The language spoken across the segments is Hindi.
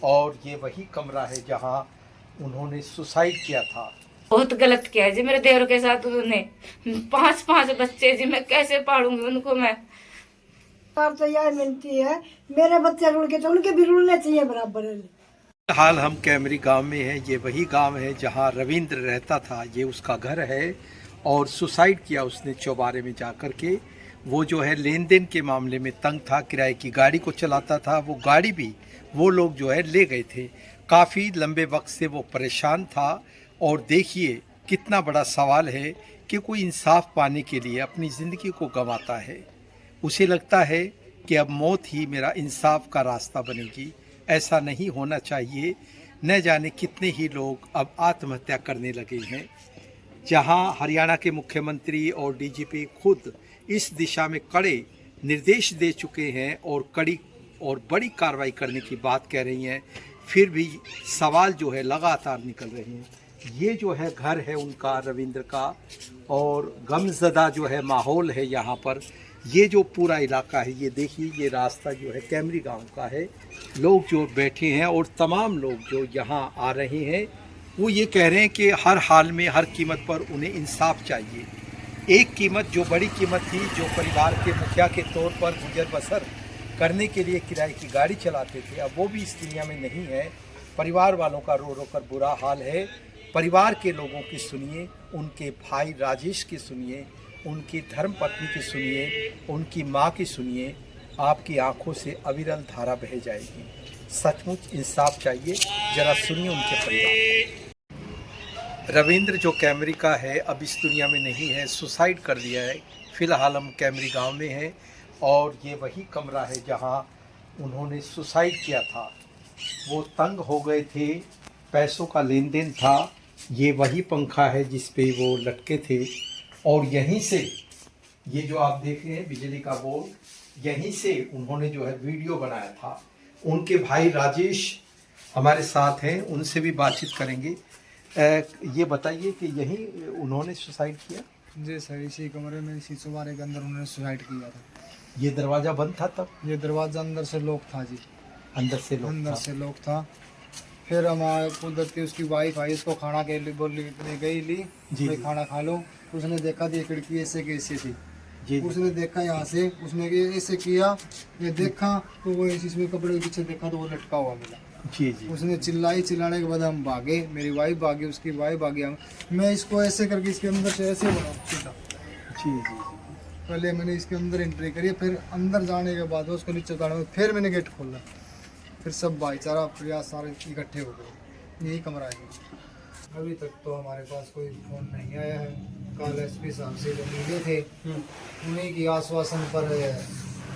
और ये वही कमरा है जहां उन्होंने सुसाइड किया था। बहुत गलत किया है जी मेरे देवर के साथ उन्होंने। 5 5 बच्चे जी, मैं कैसे पालूंगी उनको मैं। सरकार तो यह मिलती है, मेरे बच्चे रुल के तो उनके भी रुलने चाहिए बराबर। हाल हम कैमरी गांव में हैं। ये वही गांव है जहां रविंद्र रहता था, ये उसका घर है। और सुसाइड किया उसने चौबारे में जाकर के। वो जो है लेन देन के मामले में तंग था, किराए की गाड़ी को चलाता था। वो गाड़ी भी वो लोग जो है ले गए थे। काफ़ी लंबे वक्त से वो परेशान था। और देखिए कितना बड़ा सवाल है कि कोई इंसाफ पाने के लिए अपनी ज़िंदगी को गंवाता है। उसे लगता है कि अब मौत ही मेरा इंसाफ का रास्ता बनेगी। ऐसा नहीं होना चाहिए। न जाने कितने ही लोग अब आत्महत्या करने लगे हैं। जहां हरियाणा के मुख्यमंत्री और डीजीपी खुद इस दिशा में कड़े निर्देश दे चुके हैं और कड़ी और बड़ी कार्रवाई करने की बात कह रही हैं, फिर भी सवाल जो है लगातार निकल रहे हैं। ये जो है घर है उनका, रविंद्र का, और गमज़दा जो है माहौल है यहाँ पर। ये जो पूरा इलाका है, ये देखिए, ये रास्ता जो है कैमरी गांव का है। लोग जो बैठे हैं और तमाम लोग जो यहाँ आ रहे हैं, वो ये कह रहे हैं कि हर हाल में हर कीमत पर उन्हें इंसाफ चाहिए। एक कीमत जो बड़ी कीमत थी, जो परिवार के मुखिया के तौर पर गुजर बसर करने के लिए किराए की गाड़ी चलाते थे, अब वो भी इस दुनिया में नहीं है। परिवार वालों का रो रो कर बुरा हाल है। परिवार के लोगों की सुनिए, उनके भाई राजेश की सुनिए, उनकी धर्मपत्नी की सुनिए, उनकी माँ की सुनिए। आपकी आंखों से अविरल धारा बह जाएगी। सचमुच इंसाफ चाहिए। जरा सुनिए उनके परिवार। रविंद्र जो कैमरी का है अब इस दुनिया में नहीं है, सुसाइड कर लिया है। फ़िलहाल हम कैमरी गांव में हैं और ये वही कमरा है जहां उन्होंने सुसाइड किया था। वो तंग हो गए थे, पैसों का लेन देन था। ये वही पंखा है जिस पे वो लटके थे। और यहीं से ये जो आप देख रहे हैं बिजली का बोर्ड, यहीं से उन्होंने जो है वीडियो बनाया था। उनके भाई राजेश हमारे साथ हैं, उनसे भी बातचीत करेंगे। ये बताइए कि यहीं उन्होंने सुसाइड किया? जी सर, इसी कमरे में इसी चौबारे के अंदर उन्होंने सुसाइड किया था। ये दरवाज़ा बंद था तब? ये दरवाज़ा अंदर से लॉक था जी। अंदर से लॉक अंदर था। से लॉक था। फिर हमारे उधर की उसकी वाइफ आई, उसको खाना के लिए बोल ले गई ली जी, भाई जी। खाना खा लो। उसने देखा थी खिड़की ऐसे की ऐसी थी। जी, उसने देखा यहाँ से, उसने ये ऐसे किया, ये देखा तो वो इसमें कपड़े के पीछे देखा तो वो लटका हुआ मिला। जी, जी। उसने चिल्लाई, चिल्लाने के बाद हम भागे, मेरी वाइफ भागी, उसकी वाइफ भागी। हम मैं इसको ऐसे करके इसके अंदर से ऐसे बना सीधा। जी, जी। पहले मैंने इसके अंदर एंट्री करी, फिर अंदर जाने के बाद उसको नीचे उतारने, फिर मैंने गेट खोला। फिर सब भाईचारा प्रयास सारे इकट्ठे हो गए। यही कमरा है। अभी तक तो हमारे पास कोई फोन नहीं आया है। कल एसपी साहब से जो मिले थे, उन्हीं की आश्वासन पर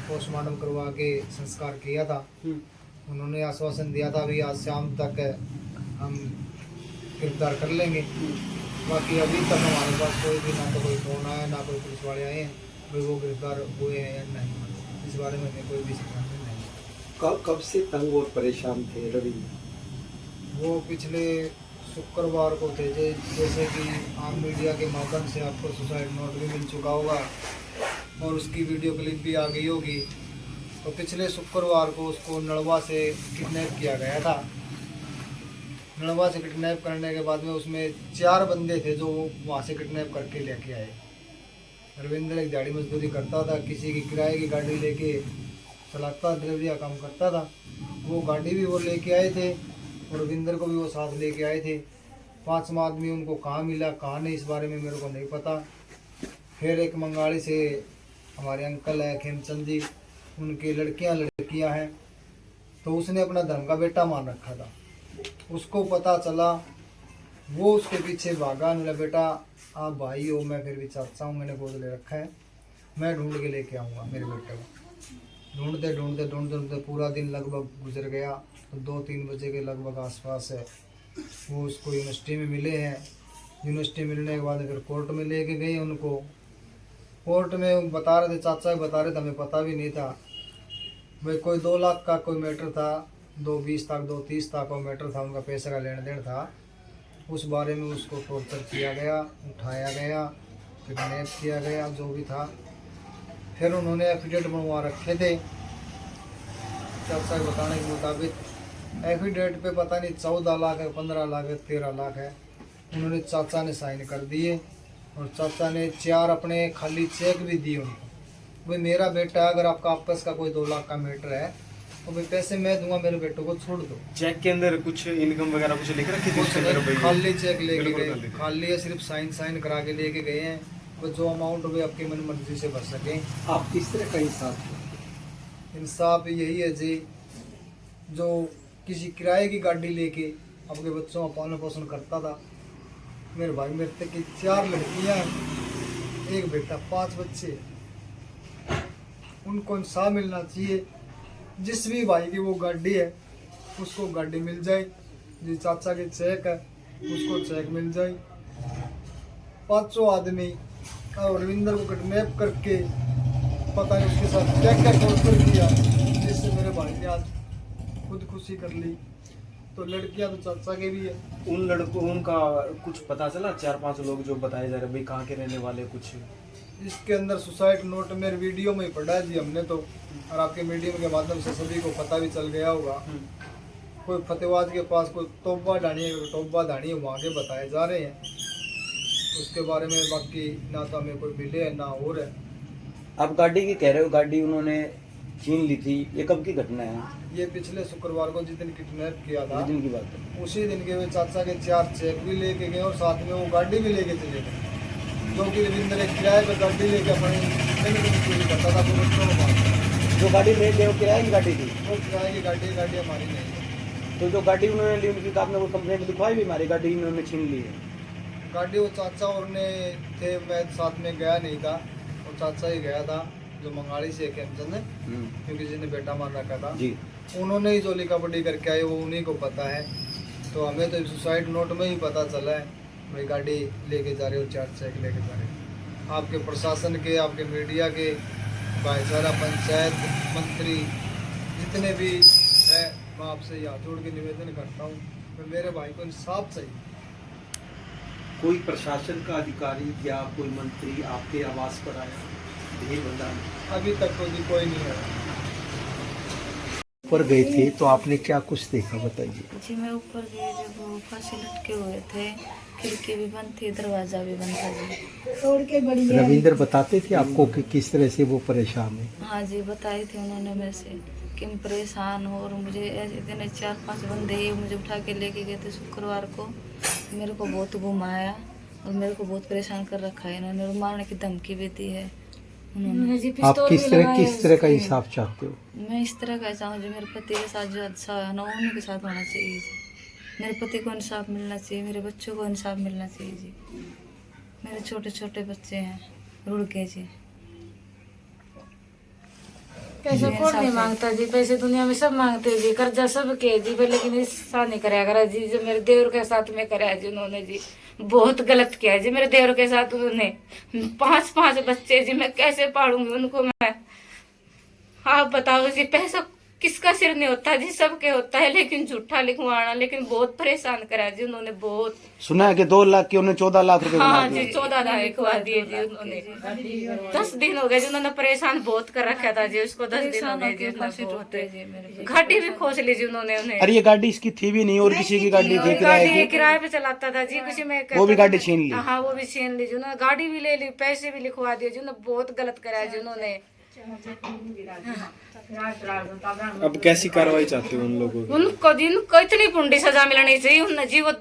पोस्टमार्टम करवा के संस्कार किया था। उन्होंने आश्वासन दिया था भी आज शाम तक हम गिरफ्तार कर लेंगे। बाकी अभी तक हमारे पास कोई भी, ना तो कोई फोन आया, ना कोई पुलिस वाले आए हैं भाई वो गिरफ्तार हुए हैं या नहीं। इस बारे में हमें कोई भी सिद्धांत नहीं। कब से तंग और परेशान थे रविंद्र? वो पिछले शुक्रवार को थे। जैसे कि आम मीडिया के माध्यम से आपको सुसाइड नोट भी मिल चुका होगा और उसकी वीडियो क्लिप भी आ गई होगी। तो पिछले शुक्रवार को उसको नड़वा से किडनैप किया गया था। नड़वा से किडनैप करने के बाद में उसमें 4 बंदे थे जो वहाँ से किडनैप करके लेके आए। रविंद्र एक दिहाड़ी मजदूरी करता था, किसी की किराए की गाड़ी लेके चलाता, डिलीवरी का काम करता था। वो गाड़ी भी वो लेके आए थे और रविंद्र को भी वो साथ लेके आए थे। 5 आदमी उनको कहाँ मिला कहाँ नहीं, इस बारे में मेरे को नहीं पता। फिर एक मंगाड़ी से हमारे अंकल है खेमचंद जी, उनकी लड़कियां हैं, तो उसने अपना धर्म का बेटा मान रखा था। उसको पता चला, वो उसके पीछे भागा। मेरा बेटा आप भाई हो, मैं फिर भी चाचा हूँ, मैंने गोद ले रखा है, मैं ढूंढ के लेके आऊँगा मेरे बेटे को। ढूंढते ढूंढते ढूंढते ढूंढते पूरा दिन लगभग गुजर गया। तो 2-3 बजे के लगभग आसपास है वो उसको यूनिवर्सिटी में मिले हैं। यूनिवर्सिटी मिलने के बाद फिर कोर्ट में लेके गए उनको। कोर्ट में बता रहे थे, चाचा बता रहे थे, हमें पता भी नहीं था भाई। कोई 2 लाख का कोई मैटर था, 2-20 तक 2-30 तक का मैटर था, उनका पैसे का लेन देन था। उस बारे में उसको टॉर्चर किया गया, उठाया गया, किडनैप किया गया, जो भी था। फिर उन्होंने एफिडेविट बनवा रखे थे चाचा के बताने के मुताबिक एफिडेविट पे पता नहीं 14 लाख है, 15 लाख है, 13 लाख है। उन्होंने चाचा ने साइन कर दिए और चाचा ने 4 अपने खाली चेक भी दिए उनको। भाई मेरा बेटा अगर आपका आपस का कोई 2 लाख का मैटर है तो भाई पैसे मैं दूंगा, मेरे बेटों को छोड़ दो। चेक के अंदर कुछ इनकम वगैरह कुछ लिख रखी थी कुछ उसके अंदर नहीं, भाई? खाली चेक लेके बिल्कुल गए, खाली। खाली है, सिर्फ साइन करा के लेके गए हैं। वो जो अमाउंट भी आपकी मन मर्जी से भर सके। आप किस तरह का इंसाफ इंसाफ यही है जी, जो किसी किराए की गाड़ी लेके अपने बच्चों का पालन पोषण करता था। मेरे भाई मेरे तक की 4 लड़कियां, 1 बेटा, 5 बच्चे, उनको इंसाफ मिलना चाहिए। जिस भी भाई की वो गाड़ी है उसको गाड़ी मिल जाए, जिस चाचा के चेक है उसको चेक मिल जाए। 500 आदमी और रविंदर को किडनैप करके पता नहीं उसके साथ क्या क्या टॉर्चर किया, जिससे मेरे भाई ने आज खुदकुशी कर ली। तो लड़कियां तो चाचा के भी है। उन लड़कों उनका कुछ पता चला? 4-5 लोग जो बताए जा रहे भाई कहाँ के रहने वाले कुछ? इसके अंदर सुसाइड नोट मेरे वीडियो में ही पढ़ा है जी हमने तो, और आपके मीडियम के माध्यम से सभी को पता भी चल गया होगा। कोई फतेहबाद के पास कोई तोबा ढाणी है, वहाँ के बताए जा रहे हैं। उसके बारे में बाकी ना तो हमें कोई मिले है ना और है। आप गाड़ी की कह रहे हो, गाड़ी उन्होंने छीन ली थी, ये कब की घटना है? ये पिछले शुक्रवार को जिस दिन किडनैप किया था किस दिन की बात है? उसी दिन के वे चाचा के 4 चेक भी लेके गए और साथ में वो गाड़ी भी लेके चले गए, जो कि रविंद्र एक किराए पर गाड़ी लेके अपने चोरी करता था। तो बच्चों को मारता। जो गाड़ी ले गए वो किराए की गाड़ी थी? वो किराए की गाड़ी हमारी नहीं है। तो जो गाड़ी उन्होंने ली उनकी आपने वो कंप्लेंट लिखवाई भी, हमारी गाड़ी इन्होंने छीन ली है? गाड़ी वो चाचा और ने थे, मैं साथ में गया नहीं था, वो चाचा ही गया था जो मंगाड़ी से कैंसन है, क्योंकि जिसने बेटा मान रखा था जी। उन्होंने ही जो लिखापढ़ी करके आए वो उन्हीं को पता है। तो हमें तो सुसाइड नोट में ही पता चला है भाई गाड़ी लेके जा रहे हो, 4 चेक लेके जा रहे हो। आपके प्रशासन के, आपके मीडिया के, भाईचारा, पंचायत, मंत्री जितने भी है, मैं आपसे हाथ जोड़ के निवेदन करता हूँ कि मेरे भाई को इंसाफ चाहिए। कोई प्रशासन का अधिकारी या कोई मंत्री आपके आवास पर आया? ये बता। अभी तक तो जी कोई नहीं है। ऊपर गए थे तो आपने क्या कुछ देखा, बताइए। जी मैं ऊपर गई जब वो फांसी लटके हुए थे, खिड़की भी बंद थी, दरवाजा भी बंद था जी। तोड़ के बड़ी है। रविंद्र बताते थे आपको कि किस तरह से वो परेशान है? हाँ जी बताए थे उन्होंने मेरे से कि मैं परेशान हो, और मुझे ऐसे दिन 4-5 बंदे ही मुझे उठा के लेके गए थे शुक्रवार को। मेरे को बहुत घुमाया और मेरे को बहुत परेशान कर रखा है इन्होंने, और मारने की धमकी भी दी है उन्होंने। आप किस तरह का इंसाफ चाहते हो? मैं इस तरह का चाहूँ जो मेरे पति के साथ जो अच्छा है ना, उन्हीं के साथ होना चाहिए जी। मेरे पति को इंसाफ मिलना चाहिए, मेरे बच्चों को इंसाफ मिलना चाहिए जी। मेरे छोटे छोटे बच्चे हैं रुड़ के जी। पैसा कौन नहीं मांगता जी, पैसे दुनिया में सब मांगते जी, कर्जा सब के जी, पर लेकिन ऐसा नहीं कराया करा जी। जो मेरे देवर के साथ में कराया जी उन्होंने जी, बहुत गलत किया जी मेरे देवर के साथ। उन्होंने 5 बच्चे जी, मैं कैसे पालूंगी उनको मैं? आप बताओ जी, पैसा किसका सिर नहीं होता जी, सबके होता है, लेकिन झूठा लिखवाना, लेकिन बहुत परेशान करा जी उन्होंने, बहुत। सुना है कि 2 लाख के उन्होंने 14 लाख रुपए हाँ बना जी, दिए। 14 लाख लिखवा दिए जी उन्होंने। 10 दिन हो गए जी, उन्होंने परेशान बहुत कर रखा था जी उसको। 10 दिन हो गए जी, गाड़ी भी खोस ली जी उन्होंने उन्हें। अरे ये गाड़ी इसकी थी भी नहीं और किसी की गाड़ी थी किराए गाड़ी की, किराए पे चलाता था जी, किसी में वो भी गाड़ी छीन ली। हाँ वो भी छीन ली जी उन्होंने, गाड़ी भी ले ली, पैसे भी लिखवा दिए जी उन्होंने, बहुत गलत कराया जी उन्होंने। अब कैसी कार्रवाई चाहते हो उन लोगों की? उनको इतनी पुंडी सजा मिलनी चाहिए उन्हें जी। वो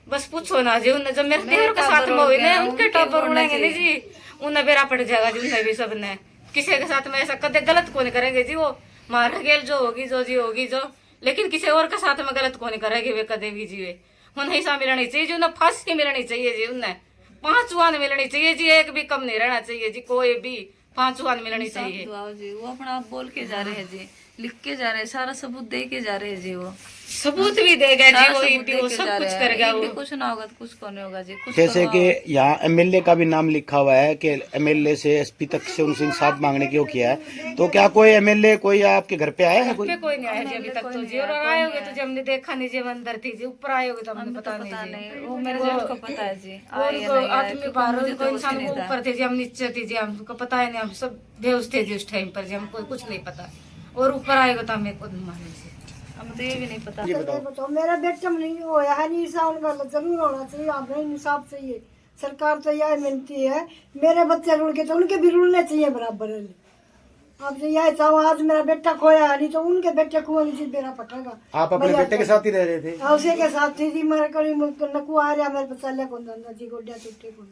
बस पूछो ना जी, उन्हें जब मेरे देवर के साथ में हुई ना, उनके टब्बर उड़ेंगे नहीं जी, उन्हें बेरा पड़ जाएगा जी। उन्हें भी सबने किसी के साथ में ऐसा कदे गलत को नहीं करेंगे जी। वो मार गेल जो होगी जो जी होगी जो, लेकिन किसी और के साथ में गलत को नहीं करेंगे वे कदे भी जी। वे उन्हें ऐसा मिलनी चाहिए जी, उन्हें फांसी मिलनी चाहिए जी, उन्हें 5 वान मिलनी चाहिए जी, एक भी कम नहीं रहना चाहिए जी, कोई भी 5 वान मिलनी चाहिए। जी वो अपना आप बोल के जा रहे हैं जी, लिख के जा रहे हैं, सारा सबूत दे के जा रहे हैं जी। वो सबूत भी देगा जी, वो सबूत वो सब कुछ करेगा वो। कुछ ना होगा तो कुछ को नहीं होगा जी, कुछ जैसे कि करवाओ। यहाँ एमएलए का भी नाम लिखा हुआ है कि एमएलए से एसपी तक से उनसे इंसाफ मांगने की वो किया है, तो क्या कोई एमएलए कोई आपके घर पे आया है? कोई पे कोई नहीं आया जी अभी तक तो जी, और आए होगे तो जब हमने देखा नहीं जी, अंदर थी जी, ऊपर आए होगे तो हमने पता नहीं जी। वो मेरे जेठ को पता है जी, आए या उनको नहीं आए, आदमी क्योंकि बाहर मुझे उनको तो कुछ इंसान नहीं वो था। ऊपर थे जी, हम नीचे थे जी, हमको पता है नहीं, हम सब बेहोश थे जी उस टाइम पर जी, हमको कुछ नहीं पता। और ऊपर आएगा तो हमें खुद मालूम जी। तो ये भी नहीं पता। ये बताओ। बताओ मेरा बेटा में नहीं होया है, नहीं सा उनका जरूर होना चाहिए, हमें इंसाफ चाहिए। सरकार तो यह मिलती है, मेरे बच्चे रुल के तो उनके भी रुलने चाहिए बराबर। अब तो यह चाहो आज मेरा बेटा खोया है, नहीं तो उनके बेटे को नहीं मेरा पटेगा। आप अपने बेटे के साथ ही रह रहे थे? उसी के साथ थी जी, मेरे कड़ी नकु आ रहा मेरे बच्चा को धंधा जी गोड्या टूटे को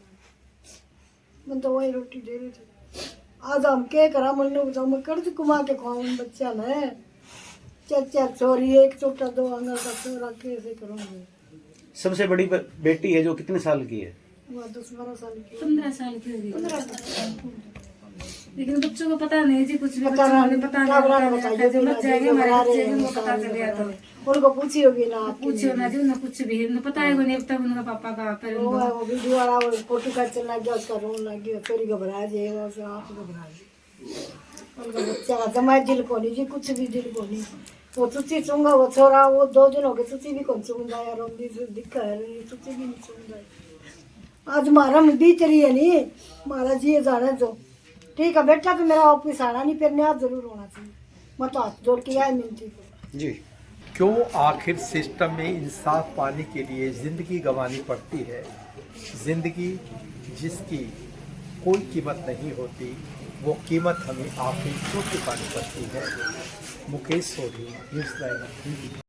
मैं तो वही रोटी दे रही थी। आज हम क्या करा मन बताओ, मैं कर्ज कुमा के खाऊं बच्चा ने, चार छोरी एक छोटा 2 आंगन का छोरा, कैसे करूँगी। सबसे बड़ी बेटी है जो कितने साल की है? वो 10-12 साल की। 15 साल की होगी, लेकिन बच्चों को पता नहीं जी, कुछ भी पता नहीं, पता बताइए नहीं, मत जाएंगे हमारे बच्चे, उनको पता चल गया तो उनको पूछी होगी ना आप, पूछो ना जी, उन्हें कुछ भी उन्हें पता है नहीं, अब तक उनका पापा का पर वो वीडियो वाला वो फोटो का चलना गया, उसका रोन लग गया, चोरी घबरा जाए, आप घबरा जाए। उनका बच्चा का जमाए दिल को नहीं जी, कुछ भी दिल को नहीं। वो चुची चूंगा वो छोरा, वो 2 दिन हो गए चुची भी कौन चूंगा यार, दिक्कत है चुची भी नहीं चूंगा। आज मारा में बीच रही है नहीं, मारा जी जाने जो ठीक है बेटा, तो मेरा ऑफिस आना नहीं, फिर न्याय जरूर होना चाहिए। मैं तो हाथ जोड़ के आया मिलती जी। क्यों आखिर सिस्टम में इंसाफ पाने के लिए ज़िंदगी गंवानी पड़ती है? ज़िंदगी जिसकी कोई कीमत नहीं होती, वो कीमत हमें आखिर क्यों चुकानी पड़ती है? मुकेश सोढ़ी, न्यूज़ 9।